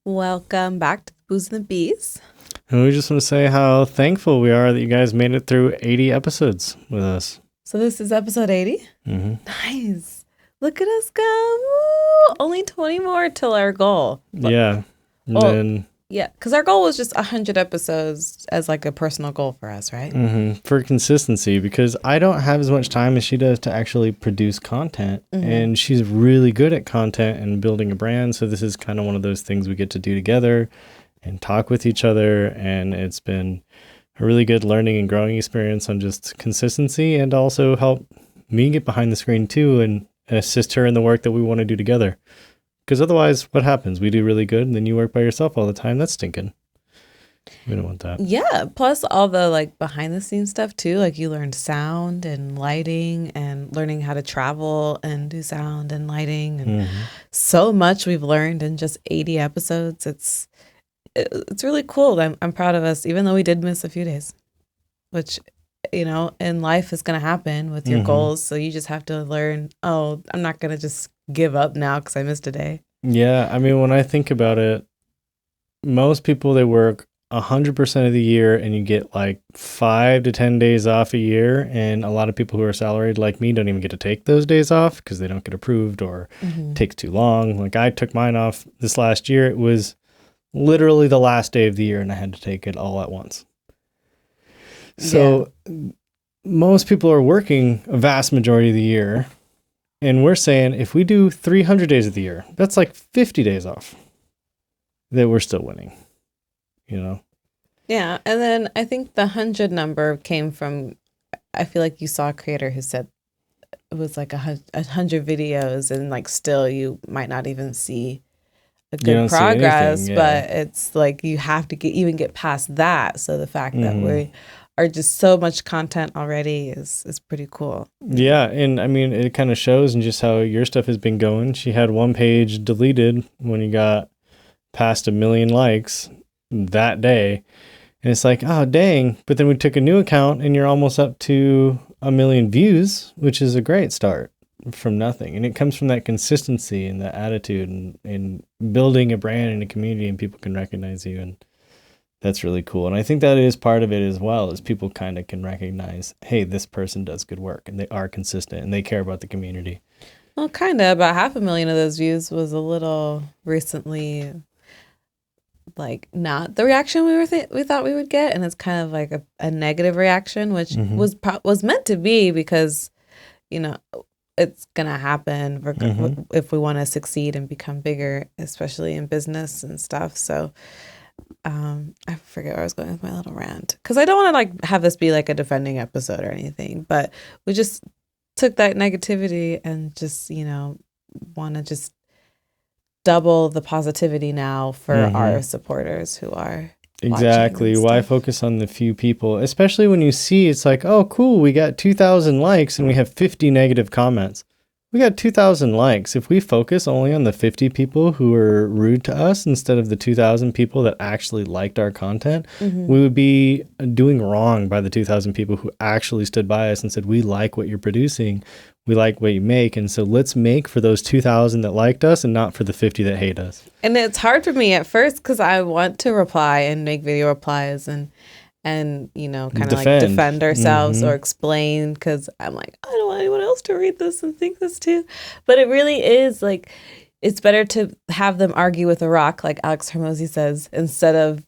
Welcome back to Booze and the Bees. And we just want to say how thankful we are that you guys made it through 80 episodes with us. So this is episode 80. Mm-hmm. Nice. Look at us go. Woo! Only 20 more till our goal. Yeah. And then Yeah, because our goal was just 100 episodes as like a personal goal for us, right? for consistency, because I don't have as much time as she does to actually produce content. And she's really good at content and building a brand. So this is kind of one of those things we get to do together and talk with each other. And it's been a really good learning and growing experience on just consistency, and also help me get behind the screen too and assist her in the work that we want to do together. Because otherwise, what happens? We do really good, and then you work by yourself all the time. That's stinking. We don't want that. Yeah, plus all the like behind the scenes stuff too. Like you learned sound and lighting and learning how to travel and do sound and lighting and so much we've learned in just 80 episodes. It's really cool. I'm proud of us, even though we did miss a few days, which, you know, in life is going to happen with your goals. So you just have to learn, oh, I'm not going to just give up now because I missed a day. Yeah, I mean, when I think about it, most people, they work 100% of the year, and you get like 5 to 10 days off a year. And a lot of people who are salaried like me don't even get to take those days off because they don't get approved or it takes too long. Like I took mine off this last year. It was literally the last day of the year, and I had to take it all at once. So most people are working a vast majority of the year. And we're saying if we do 300 days of the year, that's like 50 days off, that we're still winning, you know? Yeah. And then I think the 100 number came from, I feel like you saw a creator who said it was like 100 videos, and like still you might not even see a good progress, but it's like you have to get past that. So the fact that we are just so much content already is pretty cool. Yeah, and I mean, it kind of shows in just how your stuff has been going. She had one page deleted when you got past 1 million likes that day. And it's like, oh, dang. But then we took a new account, and you're almost up to 1 million views, which is a great start from nothing. And it comes from that consistency and that attitude and building a brand and a community, and people can recognize you. And that's really cool. And I think that is part of it as well, is people kind of can recognize, hey, this person does good work, and they are consistent, and they care about the community. Well, kind of about 500,000 of those views was a little recently, like not the reaction we thought we would get. And it's kind of like a negative reaction, which was meant to be, because, you know, it's going to happen if we want to succeed and become bigger, especially in business and stuff. So I forget where I was going with my little rant, because I don't want to like have this be like a defending episode or anything, but we just took that negativity and just, you know, want to just double the positivity now for our supporters who are exactly. Why focus on the few people, especially when you see it's like, oh, cool, we got 2,000 likes and we have 50 negative comments. We got 2,000 likes. If we focus only on the 50 people who are rude to us instead of the 2,000 people that actually liked our content, we would be doing wrong by the 2,000 people who actually stood by us and said, we like what you're producing. We like what you make. And so let's make for those 2,000 that liked us, and not for the 50 that hate us. And it's hard for me at first, because I want to reply and make video replies and you know, kind of like defend ourselves or explain, because I'm like, I don't want anyone else to read this and think this too. But it really is like, it's better to have them argue with a rock, like Alex Hormozi says, instead of,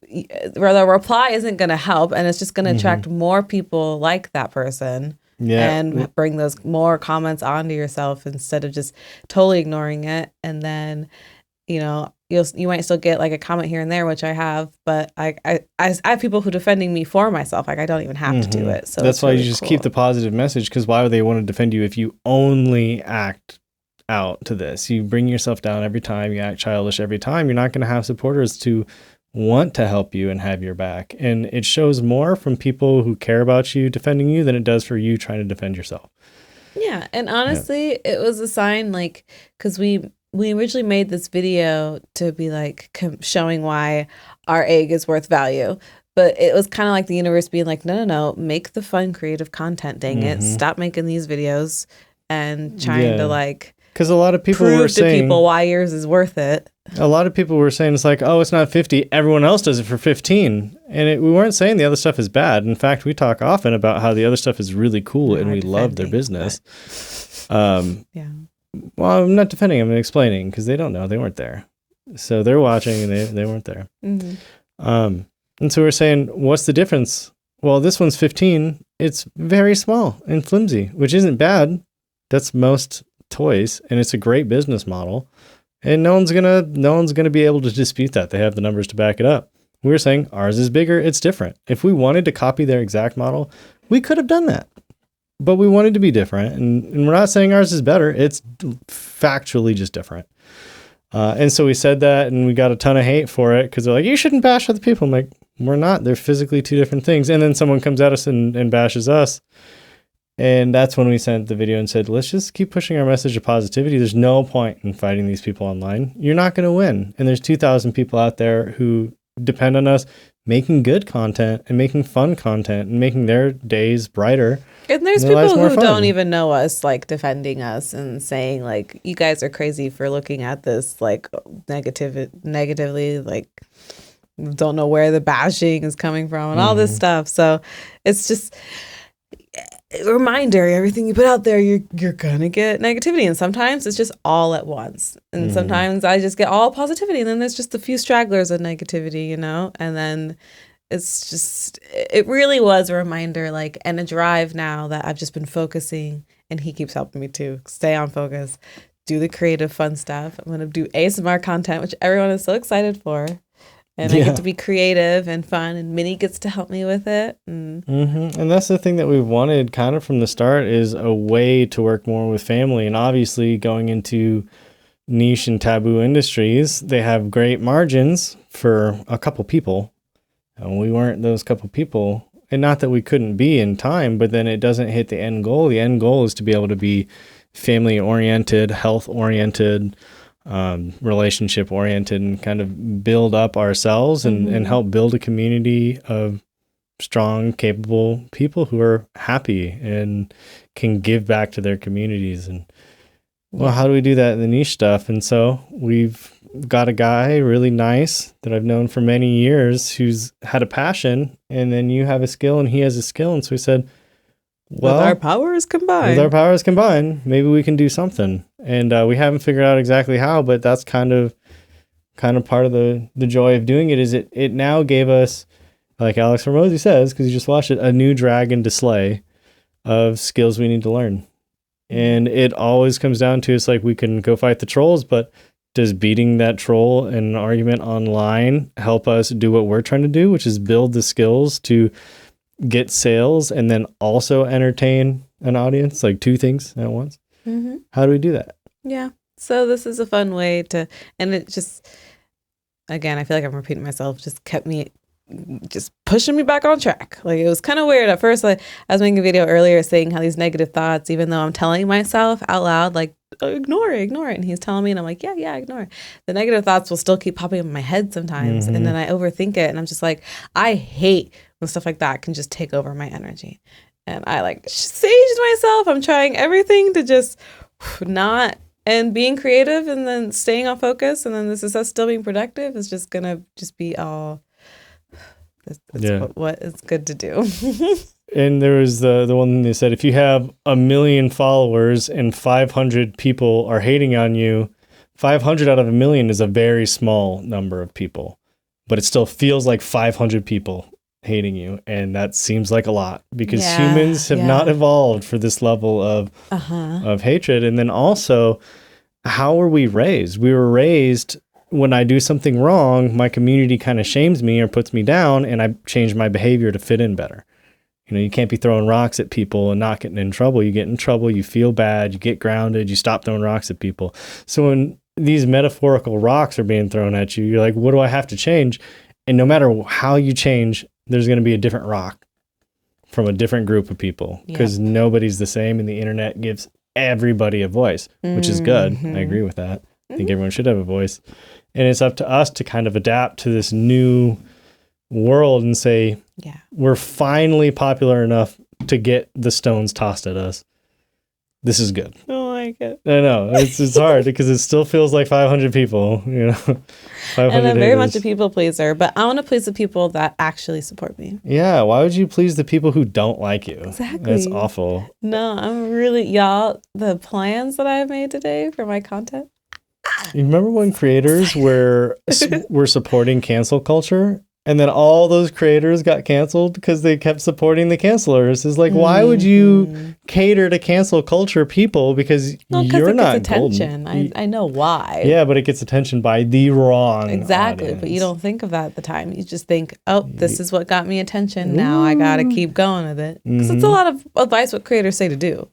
where the reply isn't going to help, and it's just going to attract more people like that person. And bring those more comments onto yourself instead of just totally ignoring it. And then, you know, you might still get like a comment here and there, which I have, but I have people who are defending me for myself. Like I don't even have to do it. So that's why really you just keep the positive message, because why would they want to defend you if you only act out to this? You bring yourself down every time, you act childish every time. You're not going to have supporters to want to help you and have your back. And it shows more from people who care about you defending you than it does for you trying to defend yourself. Yeah. And honestly, it was a sign, like, because we originally made this video to be like showing why our egg is worth value. But it was kind of like the universe being like, no, make the fun, creative content. Dang it. Stop making these videos and trying to like Because a lot of people were saying... to people why yours is worth it. A lot of people were saying it's like, oh, it's not 50. Everyone else does it for 15. And we weren't saying the other stuff is bad. In fact, we talk often about how the other stuff is really cool and we love their business. Yeah. Well, I'm not defending. I'm explaining because they don't know. They weren't there. So they're watching and they weren't there. Mm-hmm. And so we're saying, what's the difference? Well, this one's 15. It's very small and flimsy, which isn't bad. That's most toys, and it's a great business model. And no one's gonna be able to dispute that. They have the numbers to back it up. We were saying ours is bigger, it's different. If we wanted to copy their exact model, we could have done that. But we wanted to be different, and we're not saying ours is better. It's factually just different. And so we said that, and we got a ton of hate for it because they're like, you shouldn't bash other people. I'm like, we're not. They're physically two different things. And then someone comes at us and bashes us. And that's when we sent the video and said, let's just keep pushing our message of positivity. There's no point in fighting these people online. You're not going to win. And there's 2,000 people out there who depend on us making good content and making fun content and making their days brighter. And there's people who don't even know us, like, defending us and saying, like, you guys are crazy for looking at this, like, negatively, like, don't know where the bashing is coming from and all this stuff. So it's just... a reminder, everything you put out there, you're gonna get negativity, and sometimes it's just all at once, and sometimes I just get all positivity, and then there's just a few stragglers of negativity, you know, and then it's just, it really was a reminder, like, and a drive now that I've just been focusing, and he keeps helping me too, stay on focus, do the creative fun stuff. I'm gonna do ASMR content, which everyone is so excited for. And I get to be creative and fun, and Minnie gets to help me with it. And that's the thing that we've wanted kind of from the start, is a way to work more with family. And obviously going into niche and taboo industries, they have great margins for a couple people. And we weren't those couple people. And not that we couldn't be in time, but then it doesn't hit the end goal. The end goal is to be able to be family-oriented, health-oriented, relationship oriented, and kind of build up ourselves and help build a community of strong, capable people who are happy and can give back to their communities. And well, how do we do that in the niche stuff? And so we've got a guy really nice that I've known for many years who's had a passion, and then you have a skill and he has a skill. And so we said, well, with our powers combined, maybe we can do something. And we haven't figured out exactly how, but that's kind of part of the joy of doing it. Is it now gave us, like Alex Hormozi says, because you just watched it, a new dragon to slay of skills we need to learn. And it always comes down to, it's like, we can go fight the trolls, but does beating that troll in an argument online help us do what we're trying to do, which is build the skills to get sales and then also entertain an audience, like two things at once? How do we do that? Yeah. So this is a fun way to, and it just, again, I feel like I'm repeating myself, just kept me just pushing me back on track. Like, it was kind of weird at first. Like, I was making a video earlier saying how these negative thoughts, even though I'm telling myself out loud, like, ignore it. And he's telling me, and I'm like, yeah, ignore it. The negative thoughts will still keep popping up in my head sometimes. And then I overthink it. And I'm just like, I hate when stuff like that can just take over my energy. And I like saged myself. I'm trying everything to just not, and being creative, and then staying on focus. And then this is us still being productive is just going to just be all, that's what is good to do. And there was the one thing they said, if you have 1 million followers and 500 people are hating on you, 500 out of 1 million is a very small number of people, but it still feels like 500 people hating you. And that seems like a lot, because humans have not evolved for this level of hatred. And then also, how were we raised? We were raised, when I do something wrong, my community kind of shames me or puts me down, and I change my behavior to fit in better. You know, you can't be throwing rocks at people and not getting in trouble. You get in trouble, you feel bad, you get grounded, you stop throwing rocks at people. So when these metaphorical rocks are being thrown at you, you're like, what do I have to change? And no matter how you change, there's going to be a different rock from a different group of people, because nobody's the same, and the internet gives everybody a voice, which is good. I agree with that. I think everyone should have a voice. And it's up to us to kind of adapt to this new world and say, we're finally popular enough to get the stones tossed at us. this is good. Oh my God. I know it's hard because it still feels like 500 people, 500 and I'm very much a people pleaser, but I want to please the people that actually support me. Yeah. Why would you please the people who don't like you? Exactly. That's awful. No, I'm really, y'all, the plans that I've made today for my content. You remember when creators were supporting cancel culture? And then all those creators got canceled because they kept supporting the cancelers. It's like, why would you cater to cancel culture people? Because you're not attention. I know why. Yeah, but it gets attention by the wrong audience. But you don't think of that at the time. You just think, oh, this is what got me attention. Now I got to keep going with it. Because it's a lot of advice what creators say to do.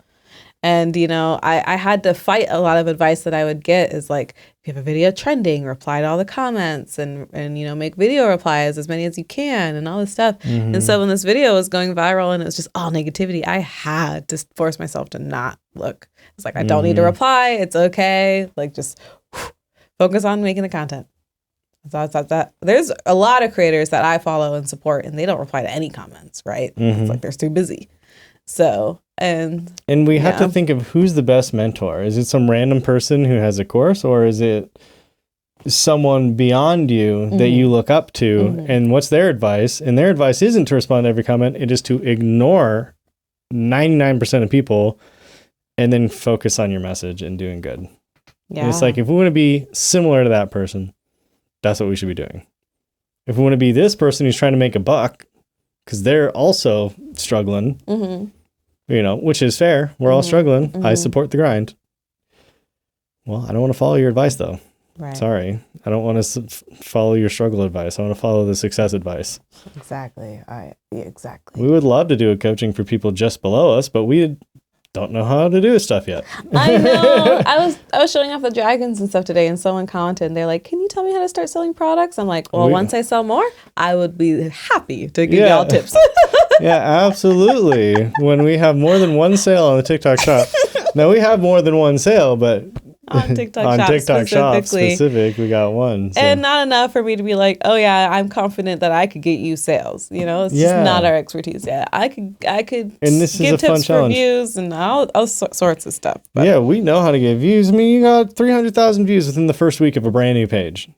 And, I had to fight a lot of advice that I would get is like, if you have a video trending, reply to all the comments and make video replies as many as you can and all this stuff. And so when this video was going viral and it was just all negativity, I had to force myself to not look. It's like, I don't need to reply. It's okay. Like, just focus on making the content. So I thought that there's a lot of creators that I follow and support and they don't reply to any comments, right? It's like they're too busy. So, and we have to think of who's the best mentor. Is it some random person who has a course, or is it someone beyond you that you look up to? And what's their advice? And their advice isn't to respond to every comment. It is to ignore 99% of people and then focus on your message and doing good. Yeah. And it's like, if we want to be similar to that person, that's what we should be doing. If we want to be this person who's trying to make a buck, because they're also struggling, which is fair. We're all struggling. I support the grind. Well, I don't want to follow your advice, though. Right. Sorry. I don't want to follow your struggle advice. I want to follow the success advice. Exactly. Exactly. We would love to do a coaching for people just below us, but we don't know how to do stuff yet. I know. I was showing off the dragons and stuff today, and someone commented, and they're like, "Can you tell me how to start selling products?" I'm like, "Well, once I sell more, I would be happy to give y'all tips." Yeah, absolutely. When we have more than one sale on the TikTok shop. Now we have more than one sale, but on TikTok shop specific, we got one. So. And not enough for me to be like, oh yeah, I'm confident that I could get you sales. It's just not our expertise yet. I could and this give is a tips fun challenge. For views and all sorts of stuff. But. Yeah, we know how to get views. I mean, you got 300,000 views within the first week of a brand new page.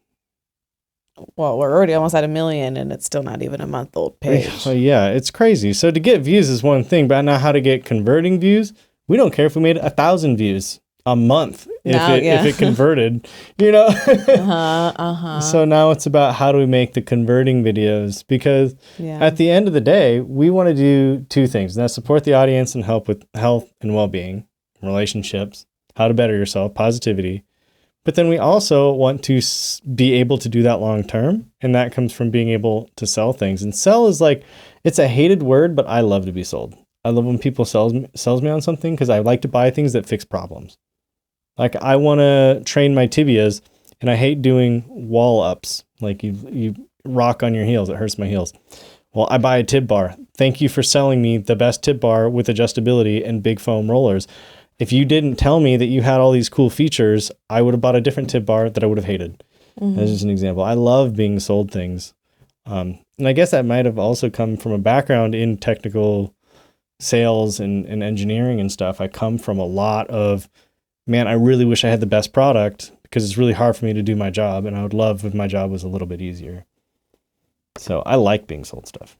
Well, we're already almost at 1 million and it's still not even a month-old page. Yeah, it's crazy. So to get views is one thing, but now how to get converting views, we don't care if we made 1,000 views a month if it converted, So now it's about how do we make the converting videos, because at the end of the day, we want to do two things. And that's support the audience and help with health and well-being, relationships, how to better yourself, positivity. But then we also want to be able to do that long term. And that comes from being able to sell things. And sell is like, it's a hated word, but I love to be sold. I love when people sells me on something because I like to buy things that fix problems. Like I want to train my tibias and I hate doing wall ups. Like you rock on your heels. It hurts my heels. Well, I buy a tib bar. Thank you for selling me the best tib bar with adjustability and big foam rollers. If you didn't tell me that you had all these cool features, I would have bought a different tib bar that I would have hated. That's just an example. I love being sold things. And I guess that might have also come from a background in technical sales and engineering and stuff. I come from a lot of, man, I really wish I had the best product because it's really hard for me to do my job. And I would love if my job was a little bit easier. So I like being sold stuff.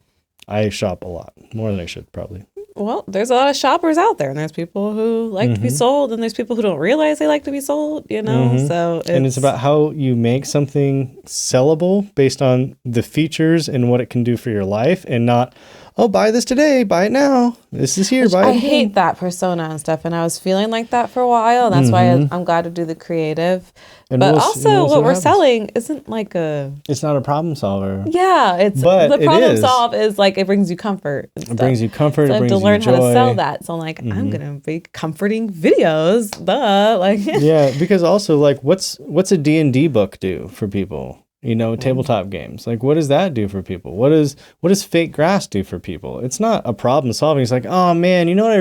I shop a lot, more than I should probably. Well, there's a lot of shoppers out there, and there's people who like to be sold, and there's people who don't realize they like to be sold, So it's about how you make something sellable based on the features and what it can do for your life, and not, oh, buy this today, buy it now. This is here, buy it. I hate that persona and stuff, and I was feeling like that for a while, and that's why I'm glad to do the creative. And but also, what we're selling isn't like it's not a problem solver. Yeah, the problem solve is like it brings you comfort. It brings you comfort. So I have to learn how to sell that. So I'm like, I'm gonna make comforting videos. Yeah, because also like, what's a D&D book do for people? Tabletop games. Like, what does that do for people? What does fake grass do for people? It's not a problem solving. It's like, oh man, you know what?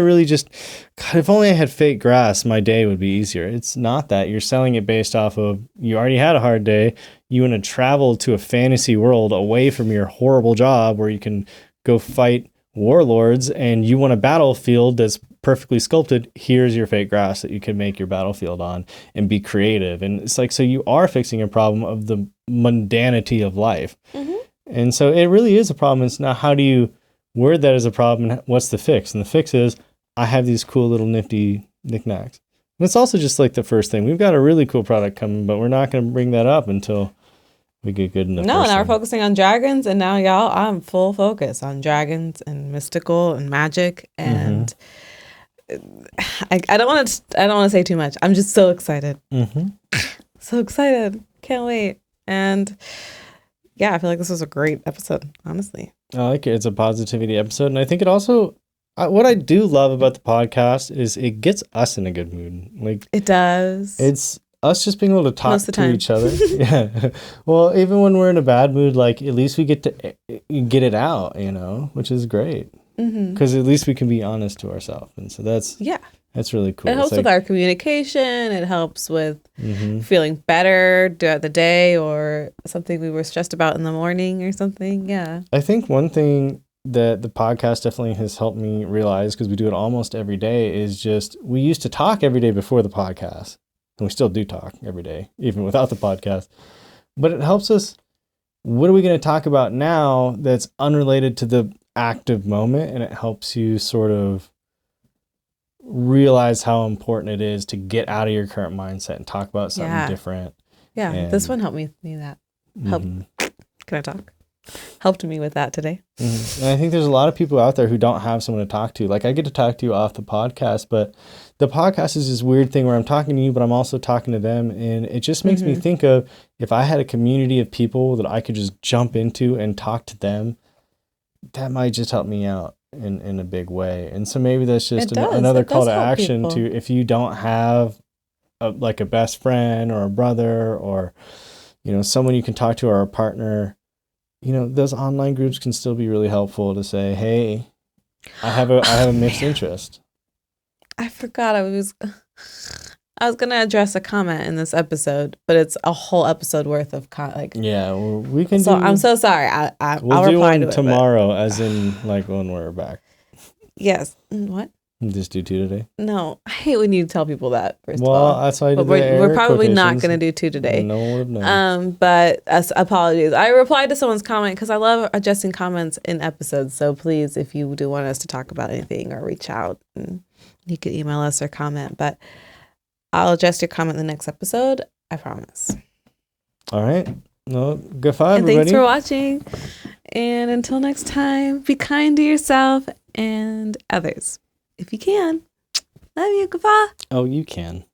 God, if only I had fake grass, my day would be easier. It's not that. You're selling it based off of, you already had a hard day. You want to travel to a fantasy world away from your horrible job where you can go fight warlords, and you want a battlefield that's perfectly sculpted. Here's your fake grass that you can make your battlefield on and be creative. And it's like, so you are fixing a problem of the mundanity of life. Mm-hmm. And so it really is a problem. It's now, how do you word that as a problem? And what's the fix? And the fix is, I have these cool little nifty knickknacks. And it's also just like the first thing. We've got a really cool product coming, but we're not going to bring that up until we get good enough. No, now we're focusing on dragons, and now, y'all, I'm full focus on dragons and mystical and magic, and I don't want to say too much. I'm just so excited. So excited. Can't wait. And yeah, I feel like this was a great episode, honestly. I like it. It's a positivity episode, and I think it also, what I do love about the podcast is it gets us in a good mood. Like, it does. It's us just being able to talk to each other. Yeah. Well, even when we're in a bad mood, like, at least we get to get it out, which is great. Because at least we can be honest to ourselves. And so that's really cool. It helps with our communication. It helps with feeling better throughout the day, or something we were stressed about in the morning or something. Yeah. I think one thing that the podcast definitely has helped me realize, because we do it almost every day, is just, we used to talk every day before the podcast. And we still do talk every day, even without the podcast. But it helps us, what are we going to talk about now that's unrelated to the active moment? And it helps you sort of realize how important it is to get out of your current mindset and talk about something different. Yeah, and this one helped me that. Can I talk? Helped me with that today. And I think there's a lot of people out there who don't have someone to talk to. Like, I get to talk to you off the podcast, but the podcast is this weird thing where I'm talking to you, but I'm also talking to them. And it just makes me think of, if I had a community of people that I could just jump into and talk to them, that might just help me out in a big way. And so maybe that's just another call to action to, if you don't have a best friend or a brother or, someone you can talk to, or a partner, those online groups can still be really helpful to say, hey, I have a mixed interest. I forgot I was going to address a comment in this episode, but it's a whole episode worth of yeah, well, we can. So I'm so sorry. I'll do reply one to tomorrow, as in like when we're back. Yes. What? Just do 2 today? No, I hate when you tell people that. First well, of all, that's why I did we're probably not going to do 2 today. No one would know. But apologies. I replied to someone's comment because I love adjusting comments in episodes. So please, if you do want us to talk about anything or reach out, you can email us or comment. But I'll adjust your comment in the next episode. I promise. All right. Well, goodbye, everybody. Thanks for watching. And until next time, be kind to yourself and others. If you can. Love you. Goodbye. Oh, you can.